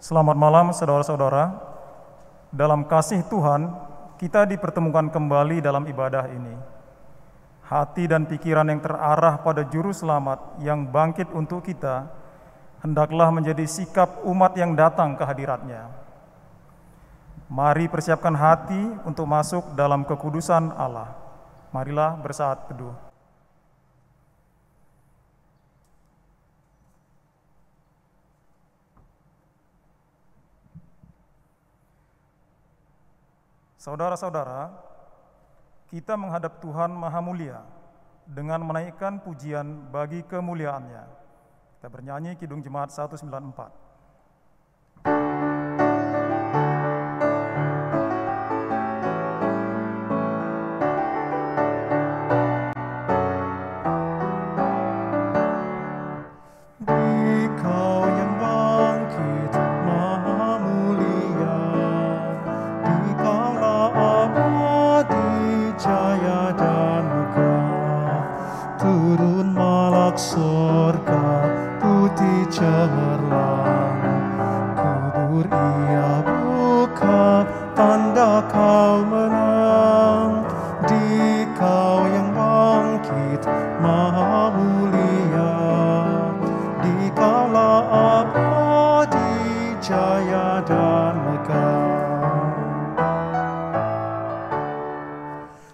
Selamat malam saudara-saudara. Dalam kasih Tuhan, kita dipertemukan kembali dalam ibadah ini. Hati dan pikiran yang terarah pada juru selamat yang bangkit untuk kita, hendaklah menjadi sikap umat yang datang ke hadirat-Nya. Mari persiapkan hati untuk masuk dalam kekudusan Allah. Marilah bersaat teduh. Saudara-saudara, kita menghadap Tuhan Maha Mulia dengan menaikkan pujian bagi kemuliaan-Nya. Kita bernyanyi Kidung Jemaat 194.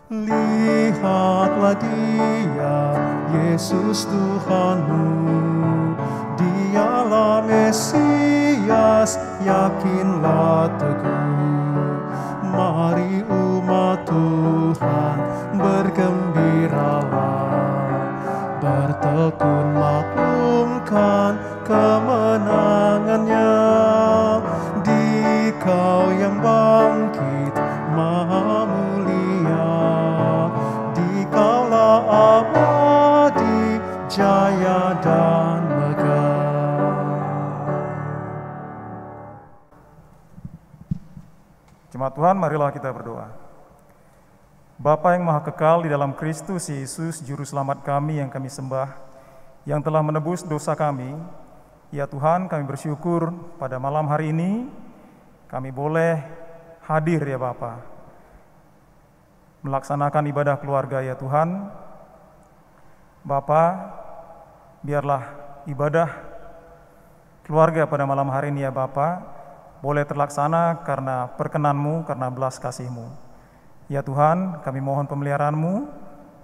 Lihatlah Dia, Yesus Tuhanmu, Dialah Mesias, yakinlah teguh. Mari umat Tuhan bergembiralah, bertekun maklumkan kemenangannya. Dikau yang bangkit Maha Mulia, Dikaulah abadi, jaya dan megah. Jemaat Tuhan, marilah kita berdoa. Bapa yang Maha Kekal di dalam Kristus Yesus, Juru Selamat kami yang kami sembah, yang telah menebus dosa kami, ya Tuhan, kami bersyukur pada malam hari ini kami boleh hadir ya Bapa, melaksanakan ibadah keluarga ya Tuhan. Bapa, biarlah ibadah keluarga pada malam hari ini ya Bapa, boleh terlaksana karena perkenan-Mu, karena belas kasih-Mu. Ya Tuhan, kami mohon pemeliharaan-Mu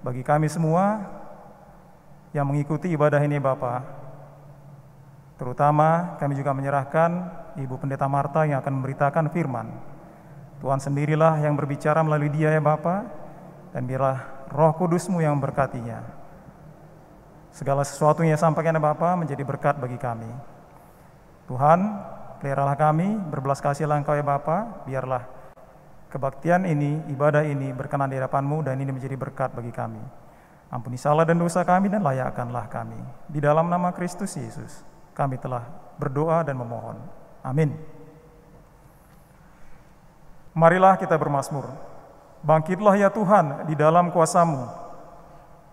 bagi kami semua yang mengikuti ibadah ini Bapa. Terutama kami juga menyerahkan Ibu Pendeta Marta yang akan memberitakan firman. Tuhan sendirilah yang berbicara melalui dia ya Bapa, dan biarlah Roh Kudus-Mu yang memberkatinya. Segala sesuatu yang sampaikan ya Bapa menjadi berkat bagi kami. Tuhan, peliharalah kami, berbelas kasihlah Engkau ya Bapa, biarlah kebaktian ini, ibadah ini berkenan di hadapan-Mu dan ini menjadi berkat bagi kami. Ampuni salah dan dosa kami dan layakkanlah kami. Di dalam nama Kristus Yesus, kami telah berdoa dan memohon. Amin. Marilah kita bermazmur. Bangkitlah ya Tuhan di dalam kuasa-Mu.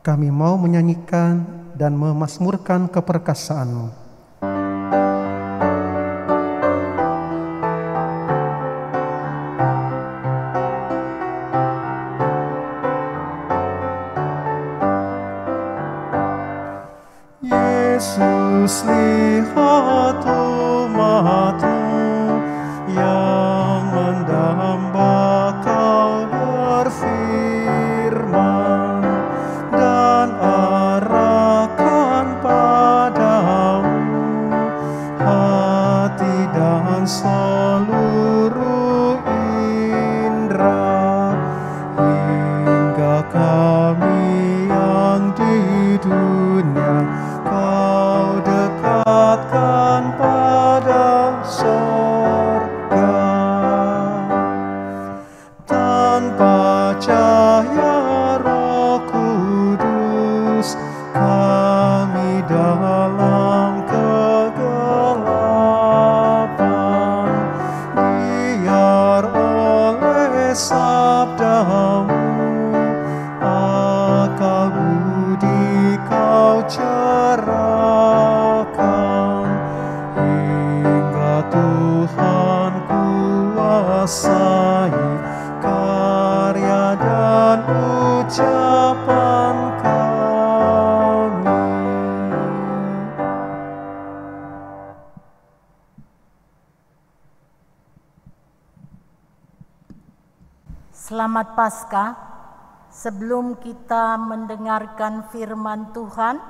Kami mau menyanyikan dan memazmurkan keperkasaan-Mu. Yesus, lihat umat-Mu yang mendamba Kau berfirman, dan arahkan padamu hati dan seluruh indera, hingga kami yang di dunia Kau dekatkan pada sorga. Tanpa cahaya Roh Kudus, kami dalam kegelapan. Biar oleh sabda-Mu akal budi Kau cerahkan, hingga Tuhan kuasai karya dan ucapan kami. Selamat Paskah. Sebelum kita mendengarkan firman Tuhan,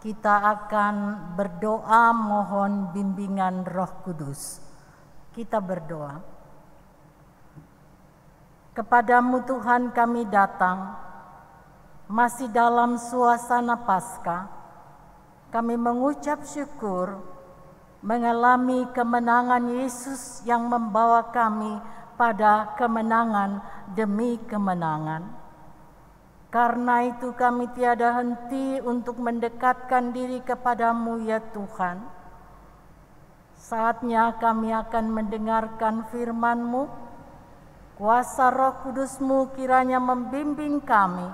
kita akan berdoa mohon bimbingan Roh Kudus. Kita berdoa. Kepadamu Tuhan kami datang, masih dalam suasana Paskah. Kami mengucap syukur mengalami kemenangan Yesus yang membawa kami pada kemenangan demi kemenangan. Karena itu kami tiada henti untuk mendekatkan diri kepadamu ya Tuhan. Saatnya kami akan mendengarkan firman-Mu. Kuasa Roh Kudus-Mu kiranya membimbing kami,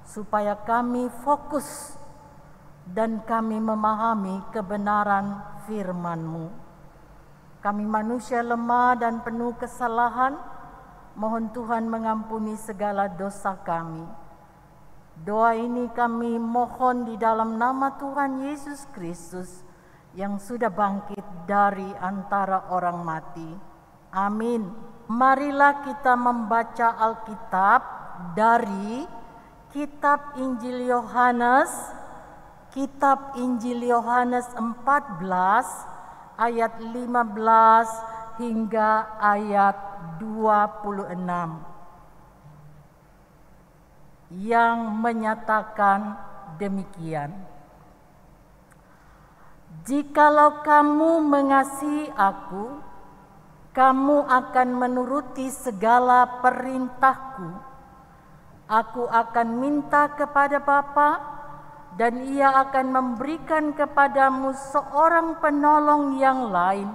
supaya kami fokus dan kami memahami kebenaran firman-Mu. Kami manusia lemah dan penuh kesalahan, mohon Tuhan mengampuni segala dosa kami. Doa ini kami mohon di dalam nama Tuhan Yesus Kristus yang sudah bangkit dari antara orang mati. Amin. Marilah kita membaca Alkitab dari Kitab Injil Yohanes, Kitab Injil Yohanes 14 ayat 15 hingga ayat 26. Yang menyatakan demikian. Jikalau kamu mengasihi aku, kamu akan menuruti segala perintahku. Aku akan minta kepada Bapa, dan Ia akan memberikan kepadamu seorang penolong yang lain,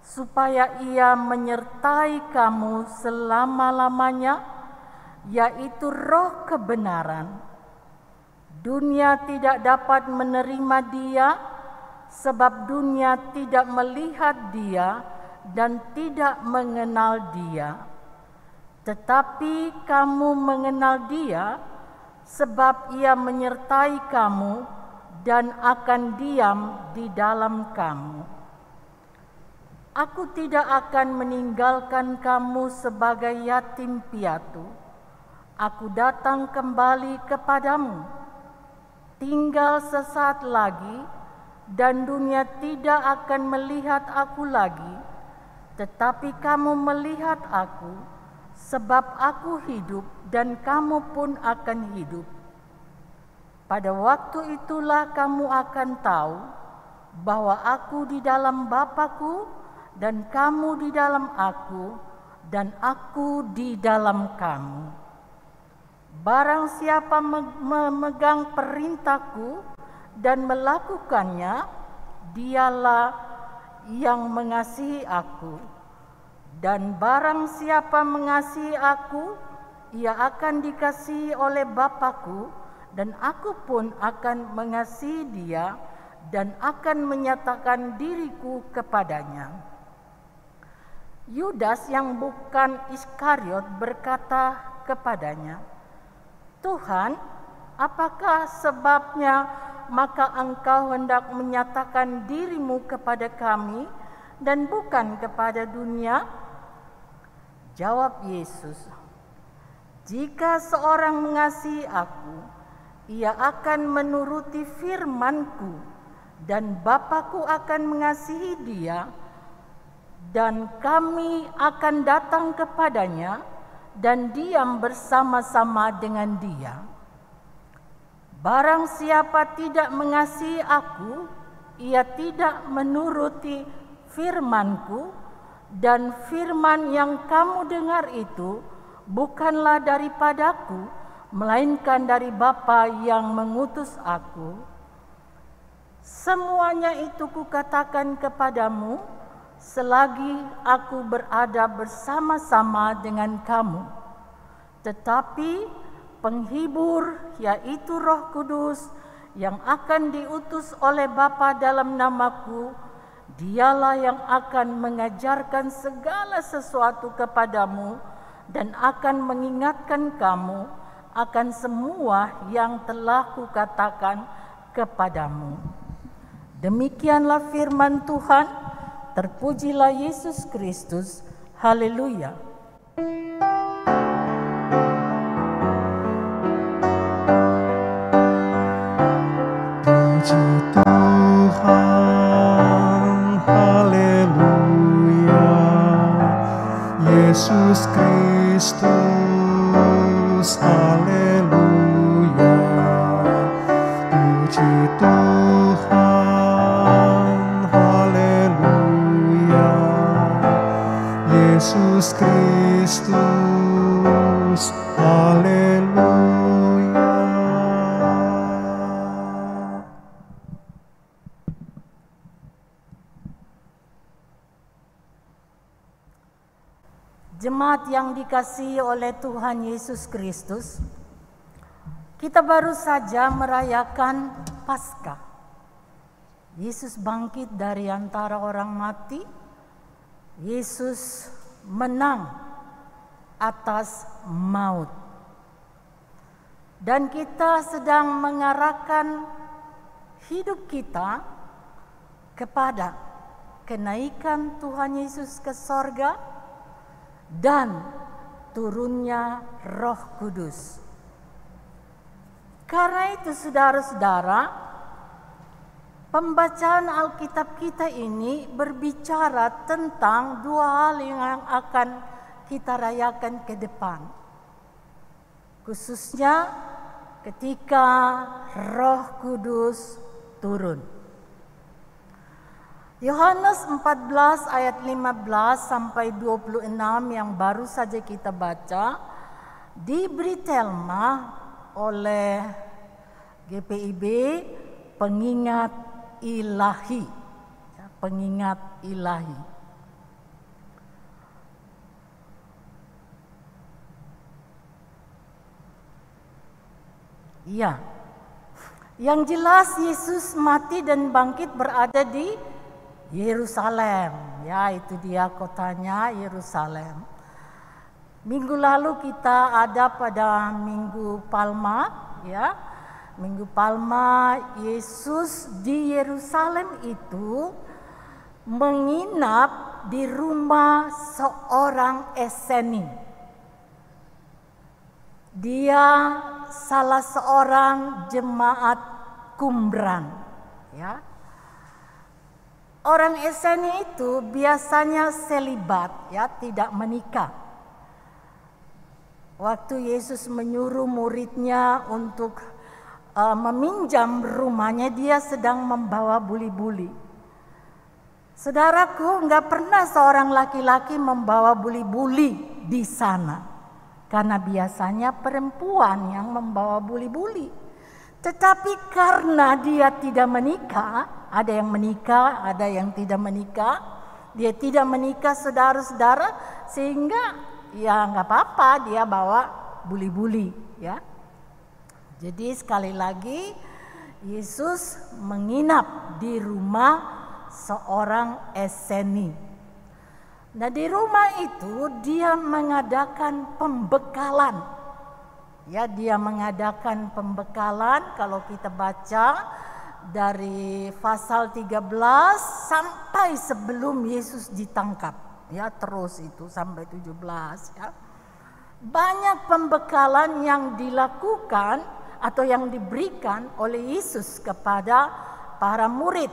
supaya Ia menyertai kamu selama-lamanya, yaitu Roh kebenaran. Dunia tidak dapat menerima Dia, sebab dunia tidak melihat Dia dan tidak mengenal Dia. Tetapi kamu mengenal Dia, sebab Ia menyertai kamu dan akan diam di dalam kamu. Aku tidak akan meninggalkan kamu sebagai yatim piatu. Aku datang kembali kepadamu. Tinggal sesaat lagi, dan dunia tidak akan melihat aku lagi, tetapi kamu melihat aku, sebab aku hidup dan kamu pun akan hidup. Pada waktu itulah kamu akan tahu bahwa aku di dalam Bapa-Ku, dan kamu di dalam aku, dan aku di dalam kamu. Barang siapa memegang perintahku dan melakukannya, dialah yang mengasihi aku. Dan barang siapa mengasihi aku, ia akan dikasihi oleh Bapa-Ku, dan aku pun akan mengasihi dia dan akan menyatakan diriku kepadanya. Yudas yang bukan Iskariot berkata kepadanya, Tuhan, apakah sebabnya maka engkau hendak menyatakan dirimu kepada kami dan bukan kepada dunia? Jawab Yesus, jika seorang mengasihi aku, ia akan menuruti firman-Ku, dan Bapa-Ku akan mengasihi dia, dan kami akan datang kepadanya dan diam bersama-sama dengan dia. Barang siapa tidak mengasihi aku, ia tidak menuruti firman-Ku, dan firman yang kamu dengar itu bukanlah daripadaku, melainkan dari Bapa yang mengutus aku. Semuanya itu kukatakan kepadamu selagi aku berada bersama-sama dengan kamu. Tetapi penghibur, yaitu Roh Kudus, yang akan diutus oleh Bapa dalam namaku, Dialah yang akan mengajarkan segala sesuatu kepadamu dan akan mengingatkan kamu akan semua yang telah kukatakan kepadamu. Demikianlah firman Tuhan. Terpujilah Yesus Kristus. Haleluya. Puji Tuhan, haleluya. Yesus Kristus, haleluya. Puji Tuhan, haleluya. Yesus Kristus, haleluya. Jemaat yang dikasihi oleh Tuhan Yesus Kristus, kita baru saja merayakan Paskah. Yesus bangkit dari antara orang mati. Yesus menang atas maut. Dan kita sedang mengarahkan hidup kita kepada kenaikan Tuhan Yesus ke sorga dan turunnya Roh Kudus. Karena itu saudara-saudara, pembacaan Alkitab kita ini berbicara tentang dua hal yang akan kita rayakan ke depan. Khususnya ketika Roh Kudus turun. Yohanes 14 ayat 15 sampai 26 yang baru saja kita baca diberi tema oleh GPIB pengingat ilahi. Pengingat ilahi. Iya. Yang jelas Yesus mati dan bangkit berada di Yerusalem, ya itu dia kotanya Yerusalem. Minggu lalu kita ada pada Minggu Palma, ya. Minggu Palma Yesus di Yerusalem itu menginap di rumah seorang Eseni. Dia salah seorang jemaat Qumran, ya. Orang Eseni itu biasanya selibat, ya, tidak menikah. Waktu Yesus menyuruh muridnya untuk meminjam rumahnya, dia sedang membawa buli-buli. Saudaraku, enggak pernah seorang laki-laki membawa buli-buli di sana. Karena biasanya perempuan yang membawa buli-buli. Tetapi karena dia tidak menikah, ada yang menikah, ada yang tidak menikah. Dia tidak menikah saudara-saudara, sehingga ya nggak apa-apa dia bawa buli-buli, ya. Jadi sekali lagi Yesus menginap di rumah seorang Eseni. Nah di rumah itu dia mengadakan pembekalan. Ya, dia mengadakan pembekalan kalau kita baca dari pasal 13 sampai sebelum Yesus ditangkap. Ya, terus itu sampai 17, ya. Banyak pembekalan yang dilakukan atau yang diberikan oleh Yesus kepada para murid.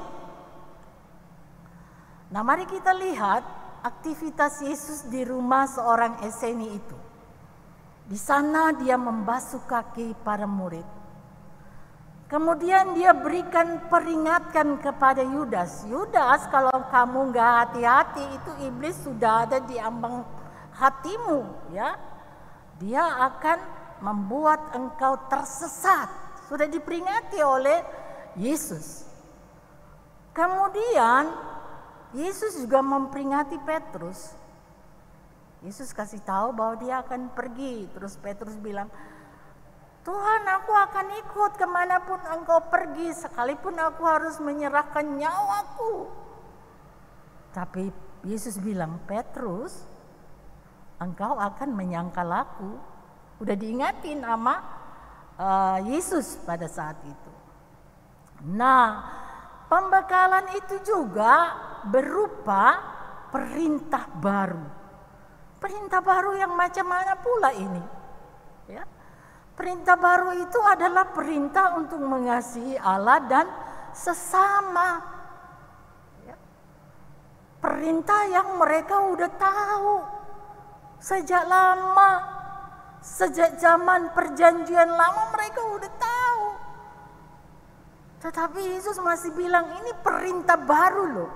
Nah, mari kita lihat aktivitas Yesus di rumah seorang Eseni itu. Di sana dia membasuh kaki para murid. Kemudian dia berikan peringatan kepada Yudas. Yudas, kalau kamu nggak hati-hati, itu iblis sudah ada di ambang hatimu, ya. Dia akan membuat engkau tersesat. Sudah diperingati oleh Yesus. Kemudian Yesus juga memperingati Petrus. Yesus kasih tahu bahwa dia akan pergi. Terus Petrus bilang, Tuhan, aku akan ikut kemanapun engkau pergi, sekalipun aku harus menyerahkan nyawaku. Tapi Yesus bilang, Petrus, engkau akan menyangkal aku. Udah diingatin sama Yesus pada saat itu. Nah, pembekalan itu juga berupa perintah baru. Perintah baru yang macam mana pula ini? Ya. Perintah baru itu adalah perintah untuk mengasihi Allah dan sesama. Ya. Perintah yang mereka udah tahu sejak lama, sejak zaman perjanjian lama mereka udah tahu. Tetapi Yesus masih bilang ini perintah baru loh.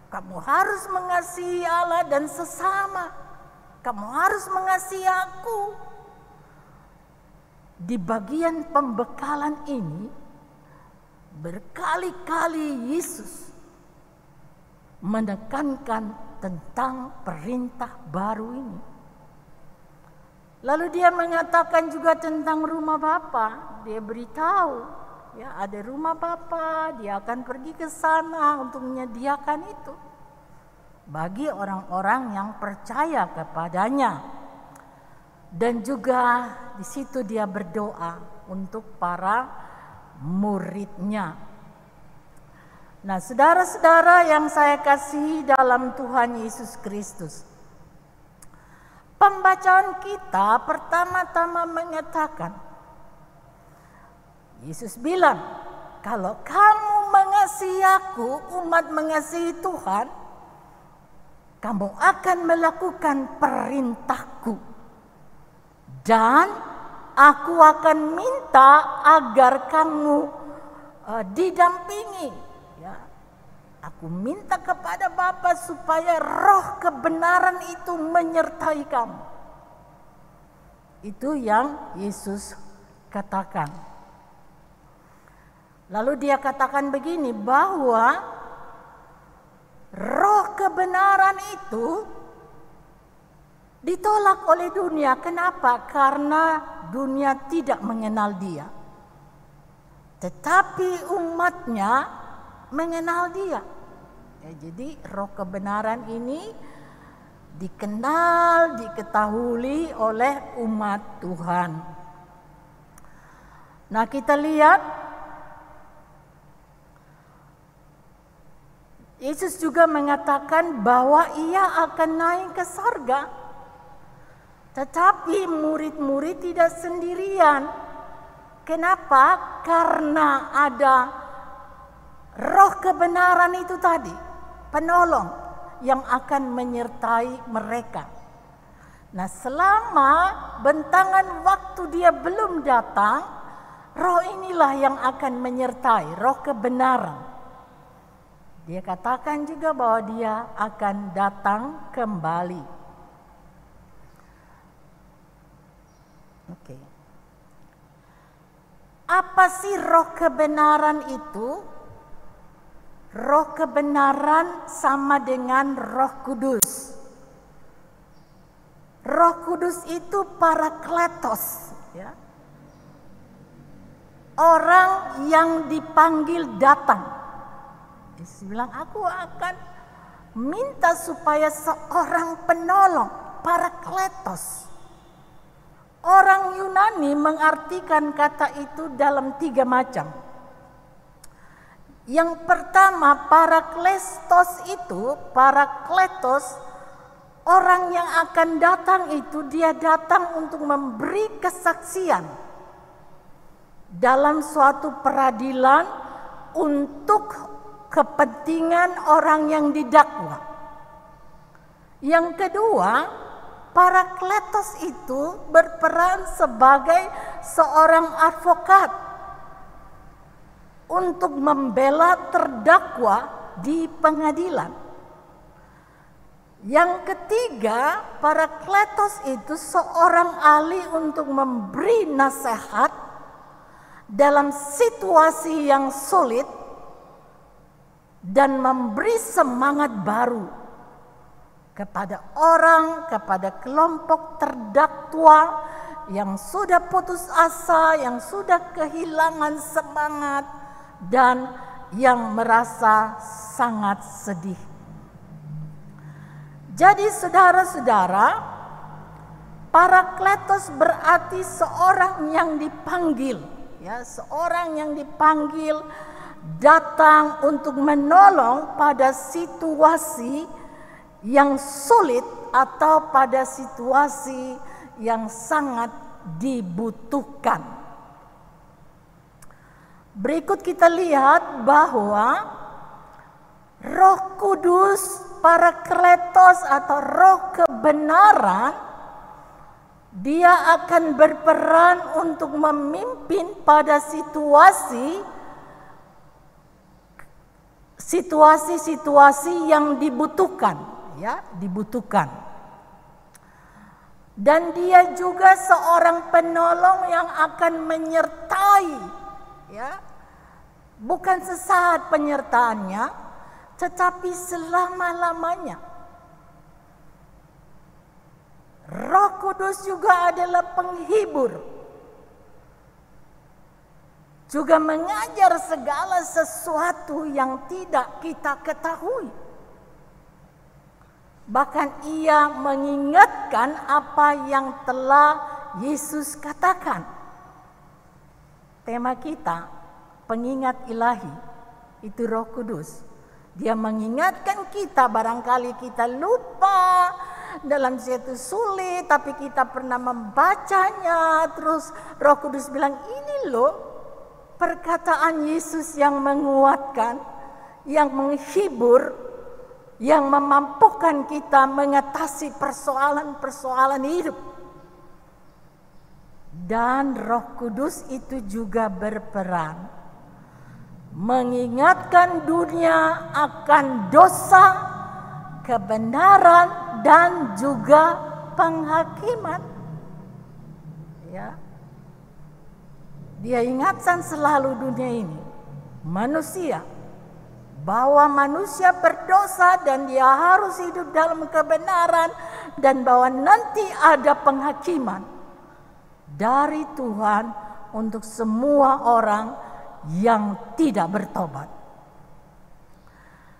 Kamu harus mengasihi Allah dan sesama. Kamu harus mengasihi aku. Di bagian pembekalan ini berkali-kali Yesus menekankan tentang perintah baru ini. Lalu dia mengatakan juga tentang rumah Bapa. Dia beritahu, ya, ada rumah Bapa, dia akan pergi ke sana untuk menyediakan itu bagi orang-orang yang percaya kepadanya. Dan juga di situ dia berdoa untuk para muridnya. Nah, saudara-saudara yang saya kasihi dalam Tuhan Yesus Kristus, pembacaan kita pertama-tama mengatakan, Yesus bilang, kalau kamu mengasihi aku, umat mengasihi Tuhan, kamu akan melakukan perintahku. Dan aku akan minta agar kamu didampingi. Ya. Aku minta kepada Bapa supaya roh kebenaran itu menyertai kamu. Itu yang Yesus katakan. Lalu dia katakan begini, bahwa roh kebenaran itu ditolak oleh dunia. Kenapa? Karena dunia tidak mengenal dia. Tetapi umatnya mengenal dia. Ya, jadi roh kebenaran ini dikenal, diketahui oleh umat Tuhan. Nah, kita lihat Yesus juga mengatakan bahwa ia akan naik ke sorga. Tetapi murid-murid tidak sendirian. Kenapa? Karena ada roh kebenaran itu tadi, penolong yang akan menyertai mereka. Nah, selama bentangan waktu dia belum datang, roh inilah yang akan menyertai, roh kebenaran. Dia katakan juga bahwa dia akan datang kembali. Oke. Apa sih roh kebenaran itu? Roh kebenaran sama dengan Roh Kudus. Roh Kudus itu Parakletos, ya. Orang yang dipanggil datang. Yesus bilang, aku akan minta supaya seorang penolong, Parakletos. Orang Yunani mengartikan kata itu dalam 3 macam. Yang pertama, Parakletos, orang yang akan datang itu dia datang untuk memberi kesaksian dalam suatu peradilan untuk kepentingan orang yang didakwa. Yang kedua, Parakletos itu berperan sebagai seorang advokat untuk membela terdakwa di pengadilan. Yang ketiga, Parakletos itu seorang ahli untuk memberi nasihat dalam situasi yang sulit dan memberi semangat baru kepada orang, kepada kelompok terdakwa yang sudah putus asa, yang sudah kehilangan semangat, dan yang merasa sangat sedih. Jadi saudara-saudara, Parakletos berarti seorang yang dipanggil, ya, seorang yang dipanggil datang untuk menolong pada situasi yang sulit atau pada situasi yang sangat dibutuhkan. Berikut kita lihat bahwa Roh Kudus, Parakletos atau Roh kebenaran, dia akan berperan untuk memimpin pada situasi-situasi yang dibutuhkan, ya, dibutuhkan. Dan dia juga seorang penolong yang akan menyertai, ya. Bukan sesaat penyertaannya, tetapi selama-lamanya. Roh Kudus juga adalah penghibur, juga mengajar segala sesuatu yang tidak kita ketahui. Bahkan ia mengingatkan apa yang telah Yesus katakan. Tema kita, pengingat ilahi, itu Roh Kudus. Dia mengingatkan kita, barangkali kita lupa dalam suatu sulit, tapi kita pernah membacanya. Terus Roh Kudus bilang, ini loh perkataan Yesus yang menguatkan, yang menghibur, yang memampukan kita mengatasi persoalan-persoalan hidup. Dan Roh Kudus itu juga berperan mengingatkan dunia akan dosa, kebenaran, dan juga penghakiman. Ya. Dia ingatkan selalu dunia ini, manusia, bahwa manusia berdosa dan dia harus hidup dalam kebenaran, dan bahwa nanti ada penghakiman dari Tuhan untuk semua orang yang tidak bertobat.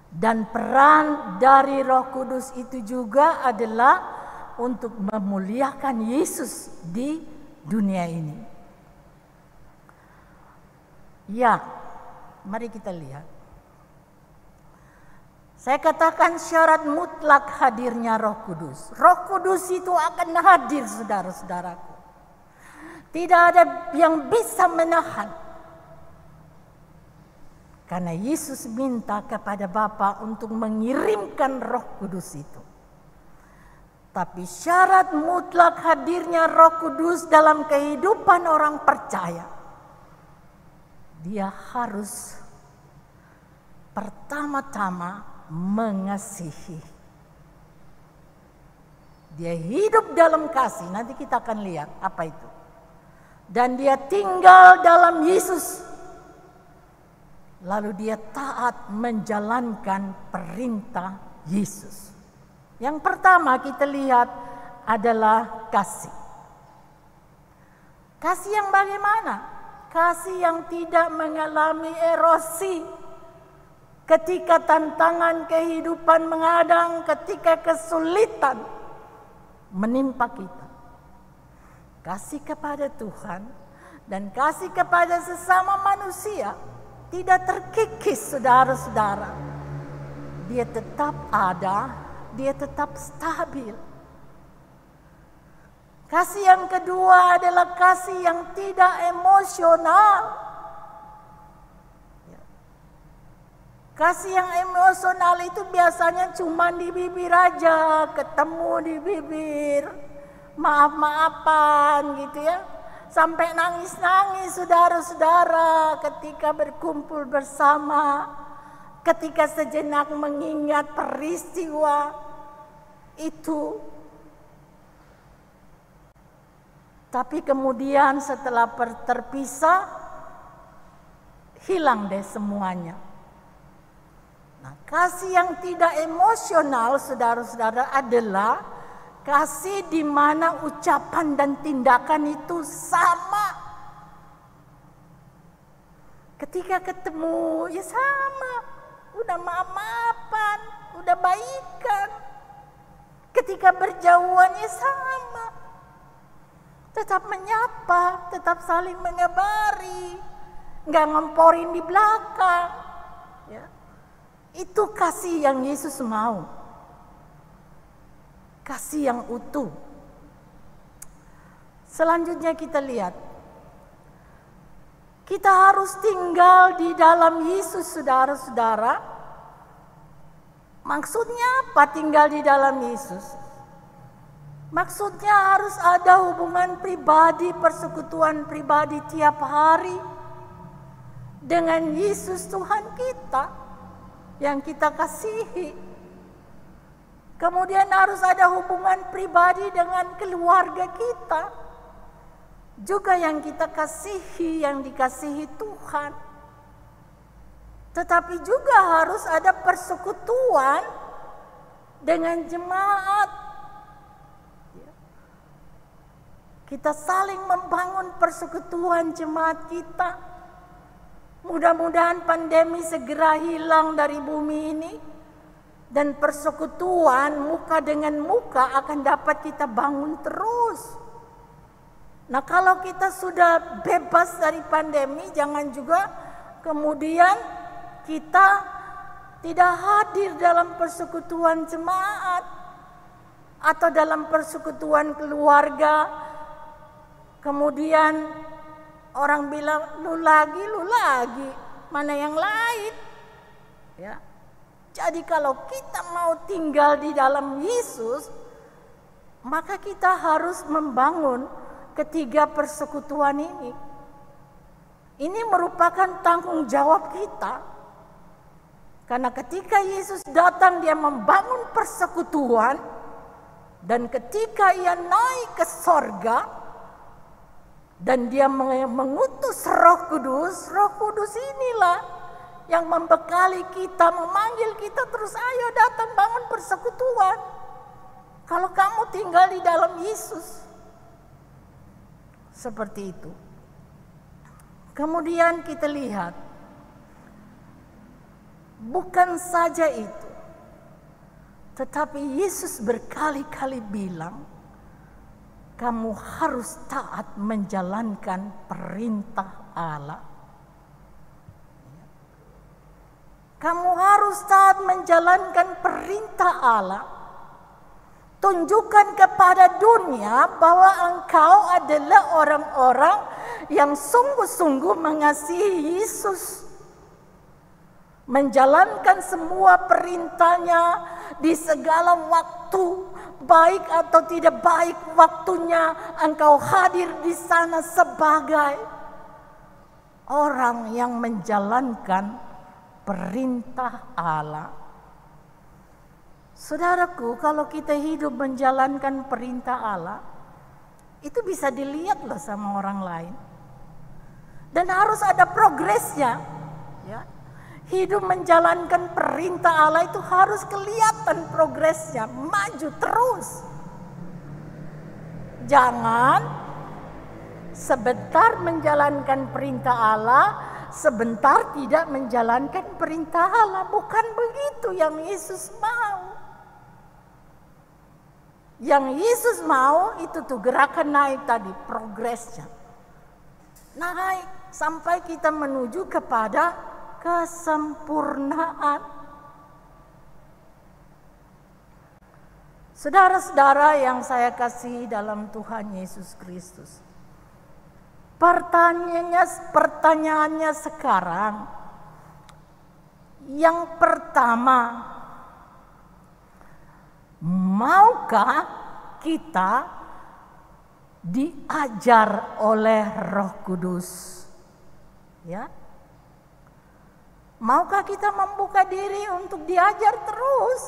Dan peran dari Roh Kudus itu juga adalah untuk memuliakan Yesus di dunia ini. Ya, mari kita lihat. Saya katakan syarat mutlak hadirnya Roh Kudus. Roh Kudus itu akan hadir, saudara-saudaraku. Tidak ada yang bisa menahan. Karena Yesus minta kepada Bapa untuk mengirimkan Roh Kudus itu. Tapi syarat mutlak hadirnya Roh Kudus dalam kehidupan orang percaya, dia harus pertama-tama mengasihi. Dia hidup dalam kasih, nanti kita akan lihat apa itu. Dan dia tinggal dalam Yesus. Lalu dia taat menjalankan perintah Yesus. Yang pertama kita lihat adalah kasih. Kasih yang bagaimana? Kasih yang tidak mengalami erosi. Ketika tantangan kehidupan menghadang, ketika kesulitan menimpa kita. Kasih kepada Tuhan dan kasih kepada sesama manusia tidak terkikis, saudara-saudara. Dia tetap ada, dia tetap stabil. Kasih yang kedua adalah kasih yang tidak emosional. Kasih yang emosional itu biasanya cuma di bibir aja, ketemu di bibir, maaf-maafan gitu ya. Sampai nangis-nangis saudara-saudara ketika berkumpul bersama, ketika sejenak mengingat peristiwa itu. Tapi kemudian setelah terpisah, hilang deh semuanya. Nah, kasih yang tidak emosional saudara-saudara adalah kasih di mana ucapan dan tindakan itu sama. Ketika ketemu ya sama, udah maaf-maafan, udah baikan. ketika berjauhannya sama. Tetap menyapa, tetap saling mengabari, nggak ngemporin di belakang. Ya. Itu kasih yang Yesus mau. Kasih yang utuh. Selanjutnya kita lihat. Kita harus tinggal di dalam Yesus, saudara-saudara. Maksudnya apa tinggal di dalam Yesus? Maksudnya harus ada hubungan pribadi, persekutuan pribadi tiap hari dengan Yesus Tuhan kita yang kita kasihi. Kemudian harus ada hubungan pribadi dengan keluarga kita, juga yang kita kasihi, yang dikasihi Tuhan. Tetapi juga harus ada persekutuan dengan jemaat. Kita saling membangun persekutuan jemaat kita. Mudah-mudahan pandemi segera hilang dari bumi ini. Dan persekutuan muka dengan muka akan dapat kita bangun terus. Nah, kalau kita sudah bebas dari pandemi, jangan juga kemudian kita tidak hadir dalam persekutuan jemaat atau dalam persekutuan keluarga. Kemudian orang bilang, lu lagi, mana yang lain? Ya. Jadi kalau kita mau tinggal di dalam Yesus, maka kita harus membangun ketiga persekutuan ini. Ini merupakan tanggung jawab kita. Karena ketika Yesus datang, dia membangun persekutuan. Dan ketika ia naik ke sorga, dan dia mengutus Roh Kudus inilah yang membekali kita, memanggil kita terus, ayo datang bangun persekutuan. Kalau kamu tinggal di dalam Yesus. Seperti itu. Kemudian kita lihat. Bukan saja itu. Tetapi Yesus berkali-kali bilang, kamu harus taat menjalankan perintah Allah. Kamu harus taat menjalankan perintah Allah. Tunjukkan kepada dunia bahwa engkau adalah orang-orang yang sungguh-sungguh mengasihi Yesus. Menjalankan semua perintahnya di segala waktu, baik atau tidak baik waktunya, engkau hadir di sana sebagai orang yang menjalankan perintah Allah. Saudaraku, kalau kita hidup menjalankan perintah Allah, itu bisa dilihat loh sama orang lain. Dan harus ada progresnya. Ya. Hidup menjalankan perintah Allah itu harus kelihatan progresnya, maju terus. Jangan sebentar menjalankan perintah Allah, sebentar tidak menjalankan perintah Allah. Bukan begitu yang Yesus mau. Yang Yesus mau itu tuh gerakan naik tadi, progresnya. Naik sampai kita menuju kepada kesempurnaan. Saudara-saudara yang saya kasih dalam Tuhan Yesus Kristus. Pertanyaannya sekarang, yang pertama, maukah kita diajar oleh Roh Kudus? Ya, maukah kita membuka diri untuk diajar terus?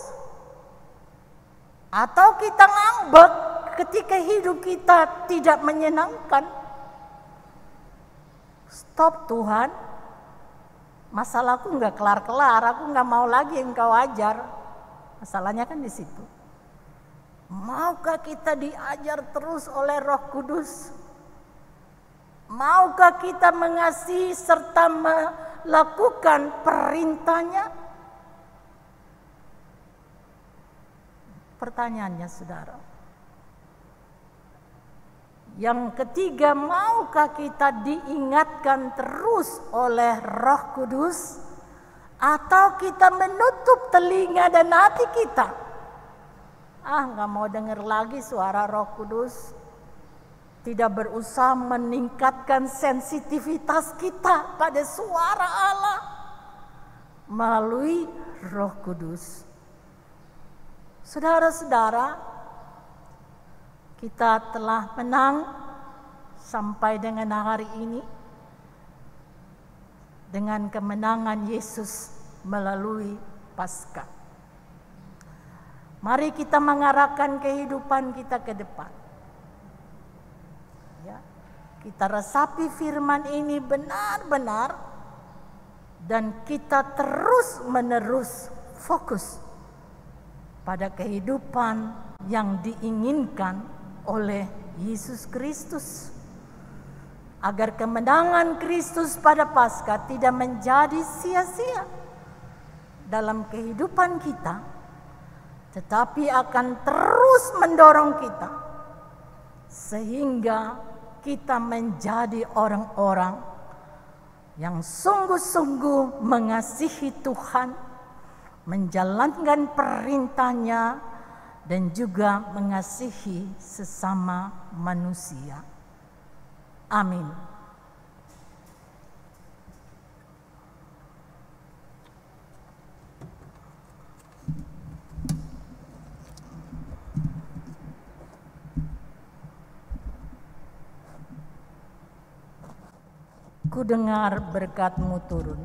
Atau kita ngambek ketika hidup kita tidak menyenangkan? Stop Tuhan, masalahku nggak kelar-kelar, aku nggak mau lagi engkau ajar. Masalahnya kan di situ. Maukah kita diajar terus oleh Roh Kudus? Maukah kita mengasihi serta melakukan perintahnya? pertanyaannya saudara. Yang ketiga, maukah kita diingatkan terus oleh Roh Kudus, atau kita menutup telinga dan hati kita? Nggak mau dengar lagi suara Roh Kudus. Tidak berusaha meningkatkan sensitivitas kita pada suara Allah melalui Roh Kudus. Saudara-saudara, kita telah menang sampai dengan hari ini dengan kemenangan Yesus melalui Paskah. Mari kita mengarahkan kehidupan kita ke depan. Ya, kita resapi firman ini benar-benar dan kita terus-menerus fokus pada kehidupan yang diinginkan oleh Yesus Kristus, agar kemenangan Kristus pada Paskah tidak menjadi sia-sia dalam kehidupan kita, tetapi akan terus mendorong kita sehingga kita menjadi orang-orang yang sungguh-sungguh mengasihi Tuhan, menjalankan perintahnya, dan juga mengasihi sesama manusia. Amin. Ku dengar berkat-Mu turun.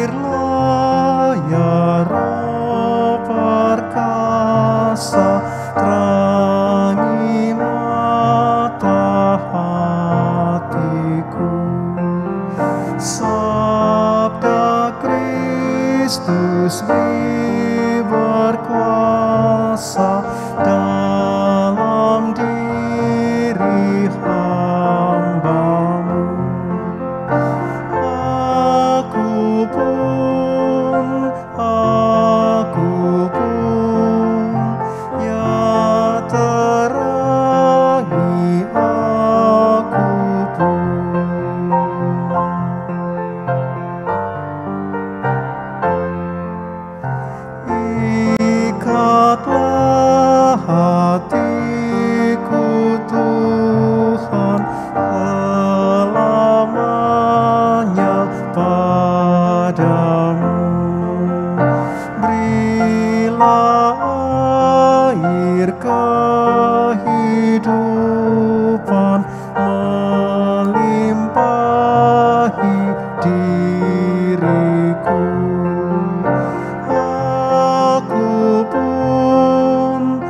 Mampirlah ya Roh perkasa, terangi mata hatiku. Sabda Kristus beri berkuasa dalam diri hamba-Mu. Aku pun, ya terangi aku pun. Ikatlah hatiku Tuhan selamanya padamu. Berilah air kehidupan melimpahi diriku. Aku pun,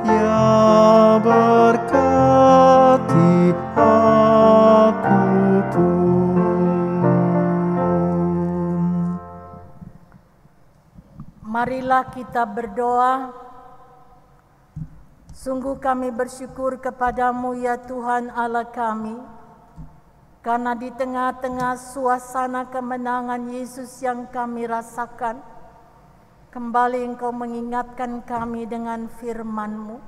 ya berkati aku pun. Marilah kita berdoa. Sungguh kami bersyukur kepadamu ya Tuhan Allah kami, karena di tengah-tengah suasana kemenangan Yesus yang kami rasakan, kembali Engkau mengingatkan kami dengan firman-Mu,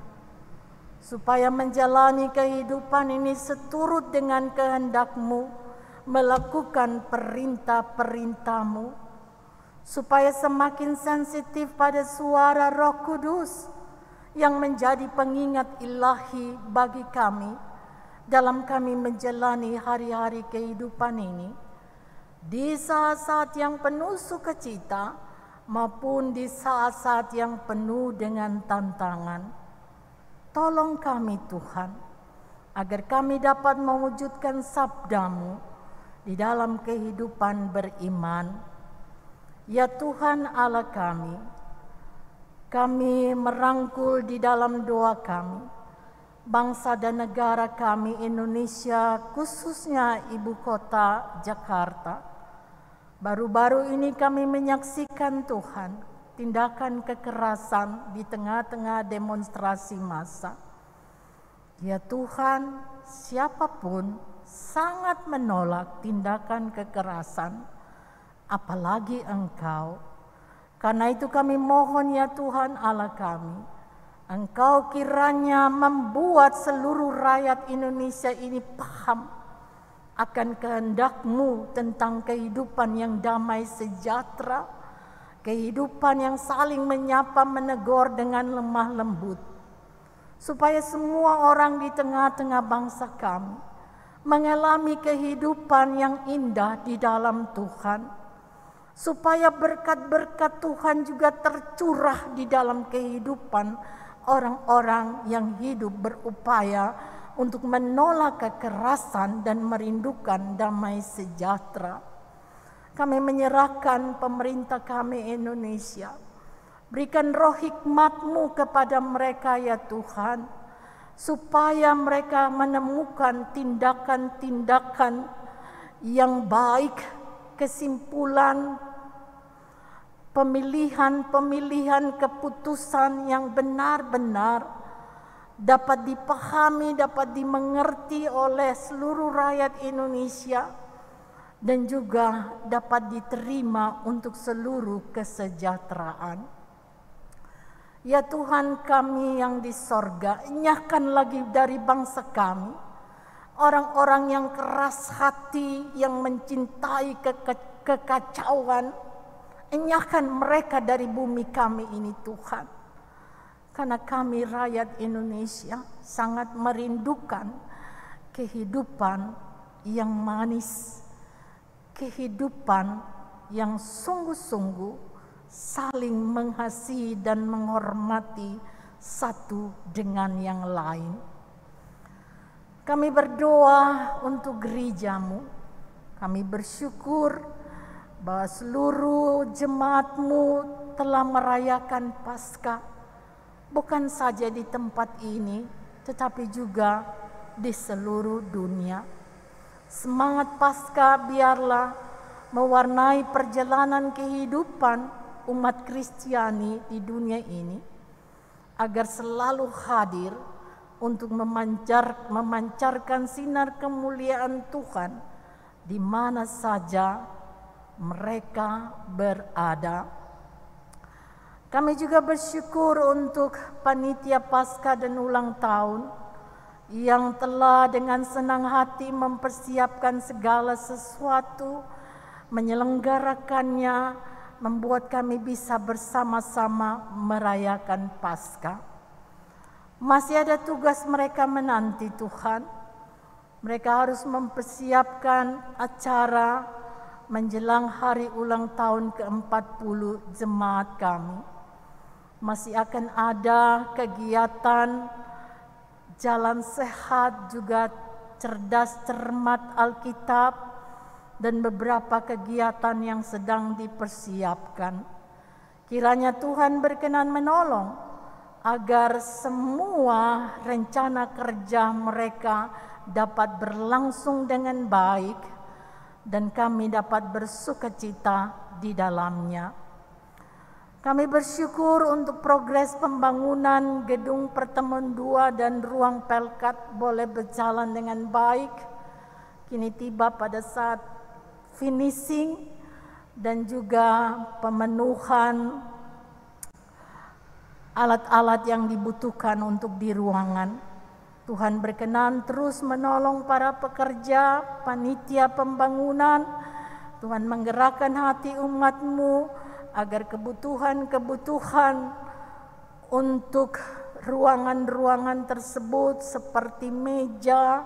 supaya menjalani kehidupan ini seturut dengan kehendak-Mu, melakukan perintah-perintah-Mu, supaya semakin sensitif pada suara Roh Kudus yang menjadi pengingat ilahi bagi kami dalam kami menjalani hari-hari kehidupan ini, di saat-saat yang penuh sukacita maupun di saat-saat yang penuh dengan tantangan. Tolong kami Tuhan, agar kami dapat mewujudkan sabda-Mu di dalam kehidupan beriman. Ya Tuhan Allah kami merangkul di dalam doa kami, bangsa dan negara kami Indonesia, khususnya ibu kota Jakarta, Baru-baru ini kami menyaksikan Tuhan, tindakan kekerasan di tengah-tengah demonstrasi massa. Ya Tuhan, siapapun sangat menolak tindakan kekerasan, apalagi Engkau. Karena itu kami mohon ya Tuhan Allah kami, Engkau kiranya membuat seluruh rakyat Indonesia ini paham akan kehendak-Mu tentang kehidupan yang damai sejahtera, kehidupan yang saling menyapa menegur dengan lemah lembut, supaya semua orang di tengah-tengah bangsa kami mengalami kehidupan yang indah di dalam Tuhan, supaya berkat-berkat Tuhan juga tercurah di dalam kehidupan orang-orang yang hidup berupaya untuk menolak kekerasan dan merindukan damai sejahtera. Kami menyerahkan pemerintah kami Indonesia. Berikan roh hikmat-Mu kepada mereka ya Tuhan, supaya mereka menemukan tindakan-tindakan yang baik, kesimpulan, pemilihan-pemilihan keputusan yang benar-benar dapat dipahami, dapat dimengerti oleh seluruh rakyat Indonesia, dan juga dapat diterima untuk seluruh kesejahteraan. Ya Tuhan kami yang di sorga, enyahkan lagi dari bangsa kami orang-orang yang keras hati, yang mencintai kekacauan. Enyahkan mereka dari bumi kami ini Tuhan. Karena kami rakyat Indonesia sangat merindukan kehidupan yang manis, kehidupan yang sungguh-sungguh saling mengasihi dan menghormati satu dengan yang lain. Kami berdoa untuk gereja-Mu. Kami bersyukur bahwa seluruh jemaat-Mu telah merayakan Paskah, bukan saja di tempat ini, tetapi juga di seluruh dunia. Semangat Paskah biarlah mewarnai perjalanan kehidupan umat Kristiani di dunia ini, agar selalu hadir untuk memancarkan sinar kemuliaan Tuhan di mana saja mereka berada. Kami juga bersyukur untuk panitia Paskah dan ulang tahun yang telah dengan senang hati mempersiapkan segala sesuatu, menyelenggarakannya, membuat kami bisa bersama-sama merayakan Paskah. Masih ada tugas mereka menanti Tuhan. Mereka harus mempersiapkan acara menjelang hari ulang tahun ke-40 jemaat kami. Masih akan ada kegiatan jalan sehat, juga cerdas cermat Alkitab, dan beberapa kegiatan yang sedang dipersiapkan. Kiranya Tuhan berkenan menolong agar semua rencana kerja mereka dapat berlangsung dengan baik dan kami dapat bersukacita di dalamnya. Kami bersyukur untuk progres pembangunan gedung pertemuan 2 dan ruang pelkat boleh berjalan dengan baik. Kini tiba pada saat finishing dan juga pemenuhan alat-alat yang dibutuhkan untuk di ruangan. Tuhan berkenan terus menolong para pekerja, panitia pembangunan. Tuhan menggerakkan hati umat-Mu agar kebutuhan-kebutuhan untuk ruangan-ruangan tersebut seperti meja,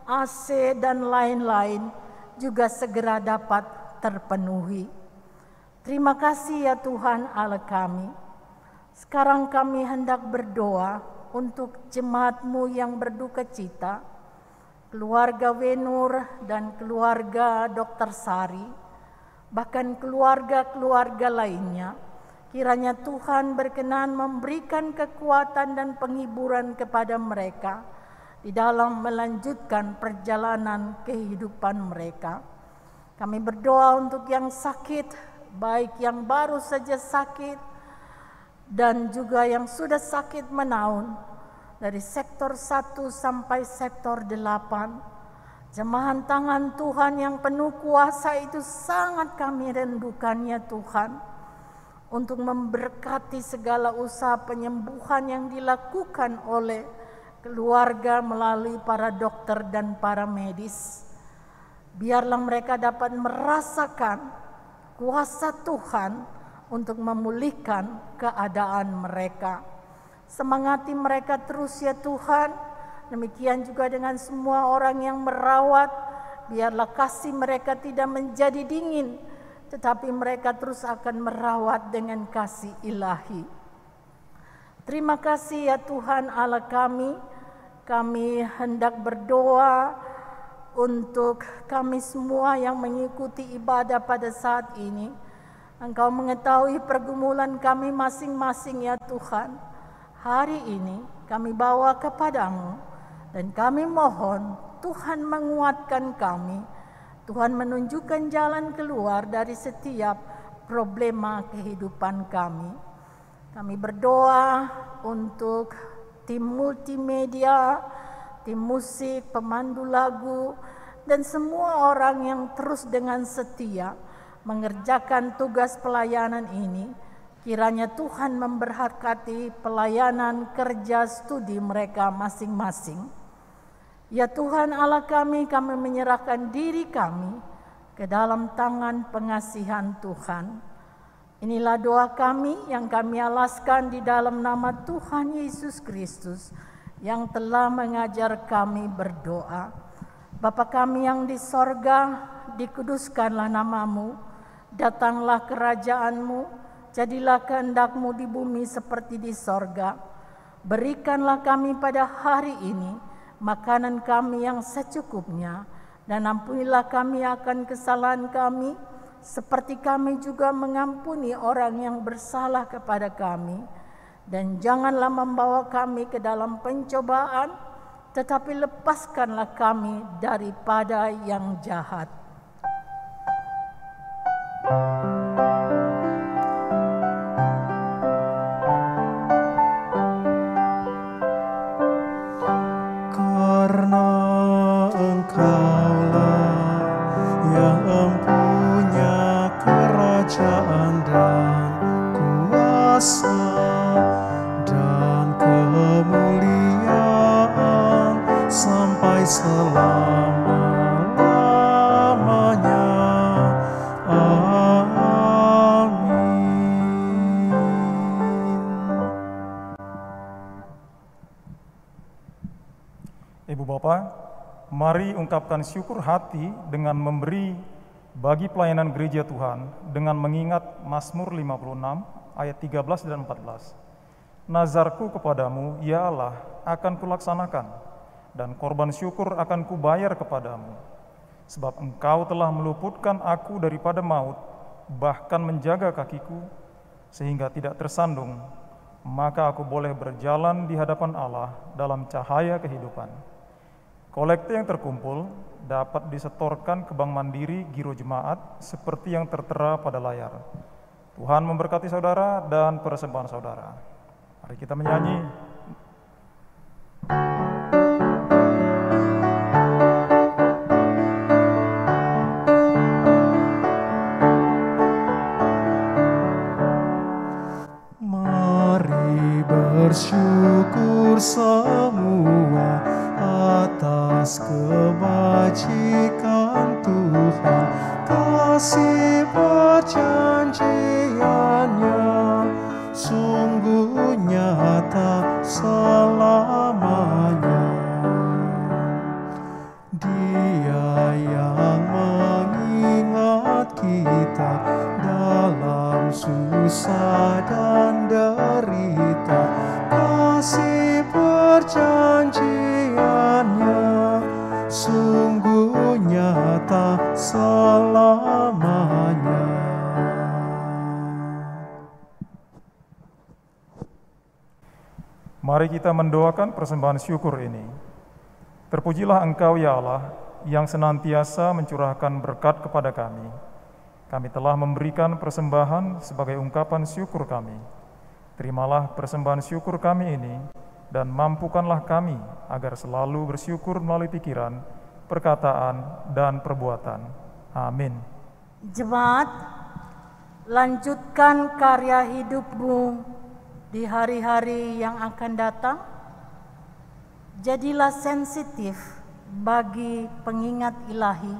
AC, dan lain-lain juga segera dapat terpenuhi. Terima kasih ya Tuhan Allah kami. Sekarang kami hendak berdoa untuk jemaat-Mu yang berduka cita, keluarga Wenur dan keluarga Dr. Sari, bahkan keluarga-keluarga lainnya. Kiranya Tuhan berkenan memberikan kekuatan dan penghiburan kepada mereka di dalam melanjutkan perjalanan kehidupan mereka. Kami berdoa untuk yang sakit, baik yang baru saja sakit dan juga yang sudah sakit menaun, dari sektor 1 sampai sektor 8. Jemahan tangan Tuhan yang penuh kuasa itu sangat kami rindukan ya Tuhan, untuk memberkati segala usaha penyembuhan yang dilakukan oleh keluarga melalui para dokter dan para medis. Biarlah mereka dapat merasakan kuasa Tuhan untuk memulihkan keadaan mereka. Semangati mereka terus ya Tuhan. Demikian juga dengan semua orang yang merawat. Biarlah kasih mereka tidak menjadi dingin, tetapi mereka terus akan merawat dengan kasih ilahi. Terima kasih ya Tuhan Allah kami. Kami hendak berdoa untuk kami semua yang mengikuti ibadah pada saat ini. Engkau mengetahui pergumulan kami masing-masing ya Tuhan. Hari ini kami bawa kepadamu dan kami mohon Tuhan menguatkan kami. Tuhan menunjukkan jalan keluar dari setiap problema kehidupan kami. Kami berdoa untuk tim multimedia, tim musik, pemandu lagu, dan semua orang yang terus dengan setia mengerjakan tugas pelayanan ini. Kiranya Tuhan memberkati pelayanan kerja studi mereka masing-masing. Ya Tuhan Allah kami menyerahkan diri kami ke dalam tangan pengasihan Tuhan. Inilah doa kami yang kami alaskan di dalam nama Tuhan Yesus Kristus yang telah mengajar kami berdoa. Bapa kami yang di sorga, dikuduskanlah namamu, datanglah kerajaanmu, jadilah kehendak-Mu di bumi seperti di sorga. Berikanlah kami pada hari ini makanan kami yang secukupnya, dan ampunilah kami akan kesalahan kami, seperti kami juga mengampuni orang yang bersalah kepada kami. Dan janganlah membawa kami ke dalam pencobaan, tetapi lepaskanlah kami daripada yang jahat. Karena Engkaulah yang mempunyai kerajaan dan kuasa dan kemuliaan sampai selama-lamanya. Amin. Ibu Bapak, mari ungkapkan syukur hati dengan memberi bagi pelayanan gereja Tuhan dengan mengingat Mazmur 56 ayat 13 dan 14. Nazarku kepadamu, ya Allah, akan kulaksanakan, dan korban syukur akan kubayar kepadamu. Sebab Engkau telah meluputkan aku daripada maut, bahkan menjaga kakiku, sehingga tidak tersandung, maka aku boleh berjalan di hadapan Allah dalam cahaya kehidupan. Kolekte yang terkumpul dapat disetorkan ke Bank Mandiri Giro Jemaat seperti yang tertera pada layar. Tuhan memberkati saudara dan persembahan saudara. Mari kita menyanyi. Mari bersyukur semua atas kebajikan Tuhan, kasih perjanjiannya sungguh nyata selamanya. Dia yang mengingat kita dalam susah dan derita, kasih perjanjiannya sungguh nyata selamanya. Mari kita mendoakan persembahan syukur ini. Terpujilah Engkau ya Allah, yang senantiasa mencurahkan berkat kepada kami. Kami telah memberikan persembahan sebagai ungkapan syukur kami. Terimalah persembahan syukur kami ini, dan mampukanlah kami agar selalu bersyukur melalui pikiran, perkataan, dan perbuatan. Amin. Jemaat, lanjutkan karya hidupmu di hari-hari yang akan datang. Jadilah sensitif bagi pengingat ilahi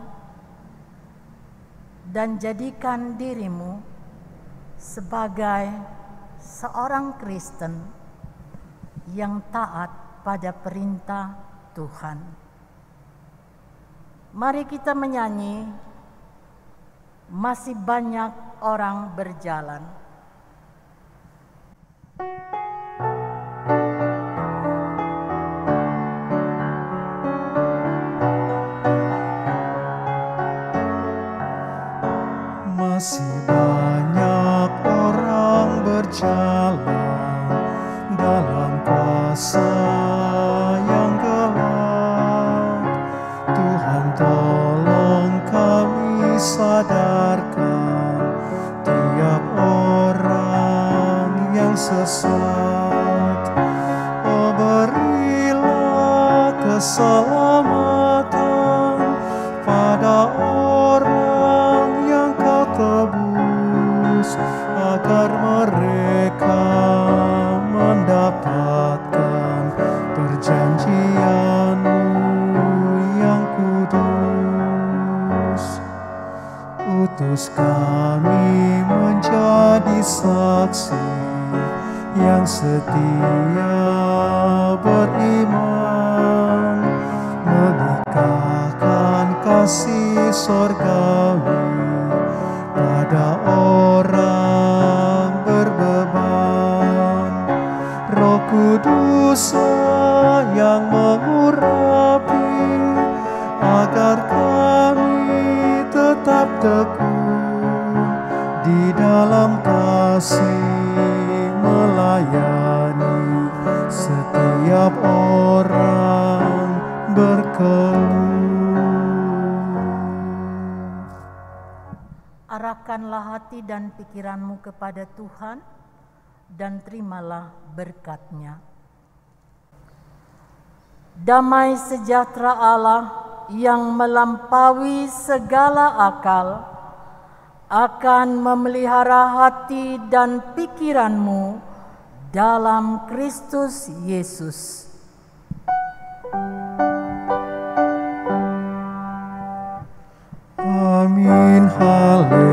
dan jadikan dirimu sebagai seorang Kristen yang taat pada perintah Tuhan. Mari kita menyanyi, masih banyak orang berjalan. Masih banyak orang berjalan dalam kuasa yang gelap. Tuhan tolong kami sadarkan tiap orang yang sesat. Oh, berilah keselamatan pada orang yang kau tebus, agar mereka mendapatkan perjanjian-Mu yang kudus. Utus kami menjadi saksi yang setia beriman, menikahkan kasih sorgawi pada orang berbeban. Roh Kudus yang mengurapi agar kami tetap tekun di dalam kasih, melayani setiap orang berkeluh. Arahkanlah hati dan pikiranmu kepada Tuhan dan terimalah berkat-Nya. Damai sejahtera Allah yang melampaui segala akal akan memelihara hati dan pikiranmu dalam Kristus Yesus. Amin. Haleluya.